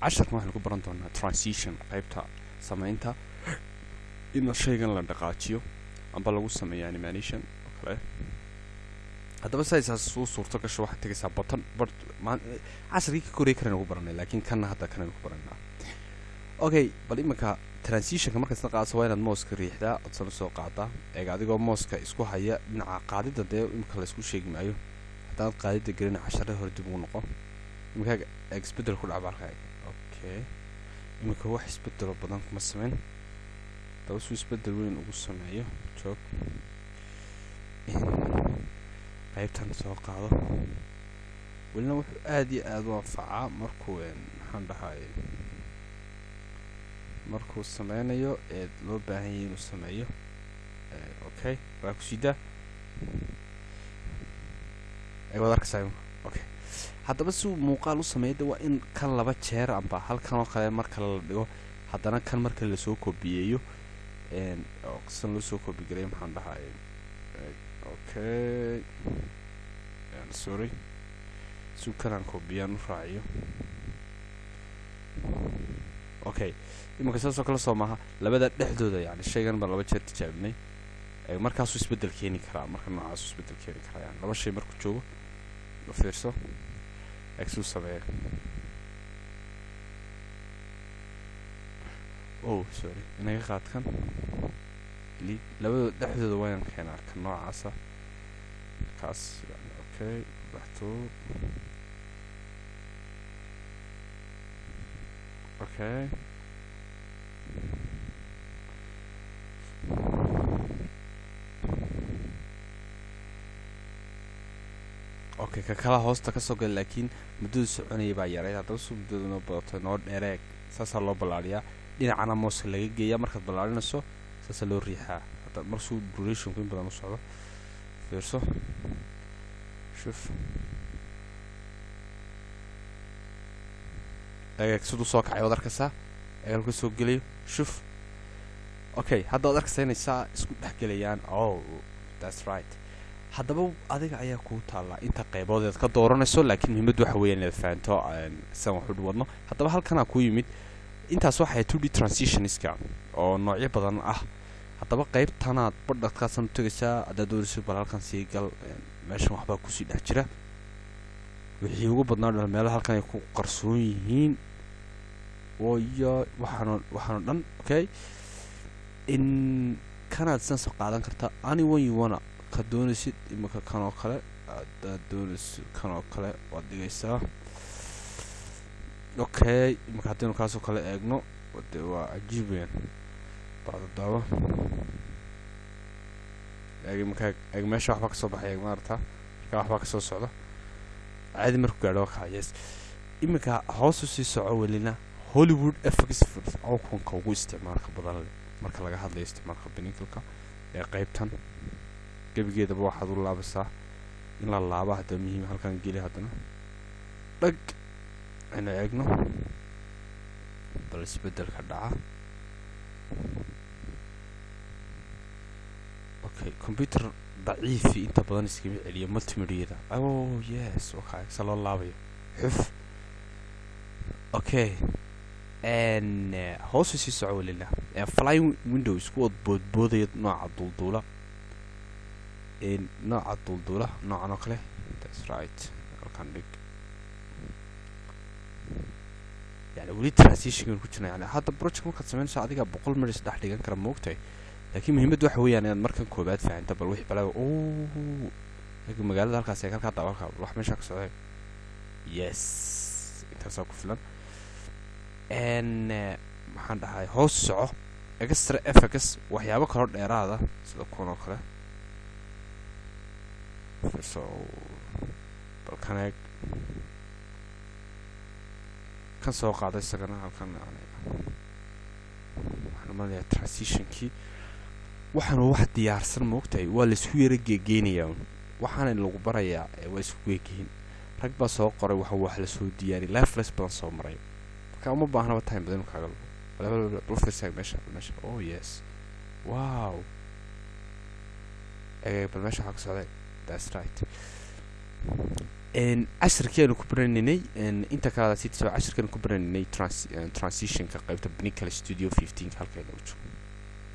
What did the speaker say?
casharkan waxaan ku baran doonaa transition qaybta samaynta in shaygan la dhaqaajiyo amba lagu sameeyo animation oo kale. haddaba saysaas soo suurto gasho waxaad tagaysaa button casharkii ka koreey karaan ugu baranay laakiin kanna hadda kanaan ku baranaa. okay bal imanka transitionka markaad qaadayso waa inaad mouse-ka riixdaa ood soo qaadaa eega adigoo mouse-ka isku haya dhinaca qaadida dee imika la isku sheegi maayo haddaad qaadida gelin casharada hore dib ugu noqo iminka isbedel ku dhaca baalkaaga. okay iminka wax isbedelo badan kuma sameyn daba suu isbedel weyn ugu sameeyo joog qaybtan soo qaado welina wuxuu aad iyo aad u anfacaa markuu maxaan dhahay markuu sameynayo ee loo baahan yahay inuu sameeyo. okay waa ku siidaa wada arkaysaa. okay haddaba si uu muuqaal u sameeyay waa in kan laba jeer amba halkan oo kale marka la dhigo haddana kan marka la soo koobiyeeyo oo qisam loo soo koobi garay maxaan dhahay. okay sorry suu kanaan koobiyaan u raaciyo. okay imanka saasoo kale soo maaha labada dhexdooda yani shaygan baa laba jeer tijaabinay markaasuu isbedel keeni karaa marka noocaasuu isbedel keeni karaa yani laba shay markuu joogo la fiirso suu sameeya. oh sorry inaga qaadkan labada dhexdooda waayaan keenaa kan noocaasa kaas yani okay baxto. okay okay ka kala hoosta ka soo gal laakiin muddada soconayay baa yaray haddaba suu muddada noo badato noo dheereeg saasaa loo ballaariyaa dhinacana mooska laga geeyaa markaad ballaarinayso saasaa loo riixaa hadda marsuu durationku in badan u socdo fiirso shuf eeg siduu soo kacay waad arkaysaa eegal ka soo gelayo shuf. okay hadda waad arkaysaa inay saa isku dhexgelayaan. oh that's right haddaba adiga ayaa kuu taallaa inta qaybood ka dooranayso laakiin muhiimaddu waxa weeyaan inaad fahanto san wax u dhawadno. haddaba halkanaa ku yimid intaas waxay 2D transitionska oo noocyo badan ah. haddaba qaybtanaad badhadkaasan u tegaysaa haddaad doonayso bal halkan sii gal meeshan waxbaa kusii dhex jira wixii ugu badnaa dhan meelaha halkan ay ku qarsoon yihiin wayo waxaano dhan. okay in kanaad san soo qaadan kartaa anyone you wanna ka doonaysid imanka kan oo kale haddaad doonaysid kan oo kale waad dhigaysaa. okay imanka haddaynu kaasoo kale eegno de waa cajiib weyn bacda daawo eeg imanka eeg meesha waxbaa kasoo baxay eeg maarata markaa waxbaa kasoo socda caadi markuu gaadho waa yes imanka hoosu sii soco welina hollywood effects awkunka ugu isticmaalka badan leh marka laga hadlayo isticmaalka biniculka ee qaybtan gebigeedaba waxaad u laabaysaa in la laaba hadda muhiim halkan geli haddana dhag aynu eegno bal isbedelka dhaca. okay computer daciifi inta badan iskama celiyo multimediada. oh yes okay sa loo laabayo xuf. okay hoosu sii soco welina flying windows kuwa boodboodaya nooca dulduula nooca dulduula noocan oo kale. that's right halkan dhig yani weli transition ku jirna yani hadda project markaad sameynayso adiga 100 minutes dhex dhigan kara moogtahay laakiin muhiimaddu waxa weeyaan inaad markan koobaad fahanto bal wixii balaa magaalada halkaas ee halkaa dabalka wax meesha ka socday. yes intaasaa ku filan. maxaan dhahay hoos soco extra effects waxyaabo kaloo dheeraada sida kuwan oo kale so balkan eeg kan soo qaaday isagana halkan waxaan umaleeyaa transitionkii waxaana wax diyaarsan moogtahay waa laisku yara geegeynayaa waxaana lagu barayaa waa isku geegihin rag baa soo qoray wax la soo diyaariyay lifeless badan soo maray marka uma baahnaba time badan kaaga professor meesha. oh yes wow bal meesha waxa ka socday. that's right عشركينو كبرنيني انت كذا سيت سو عشركينو كبرنيني transition كقيبته بنيكال ستوديو 15 halka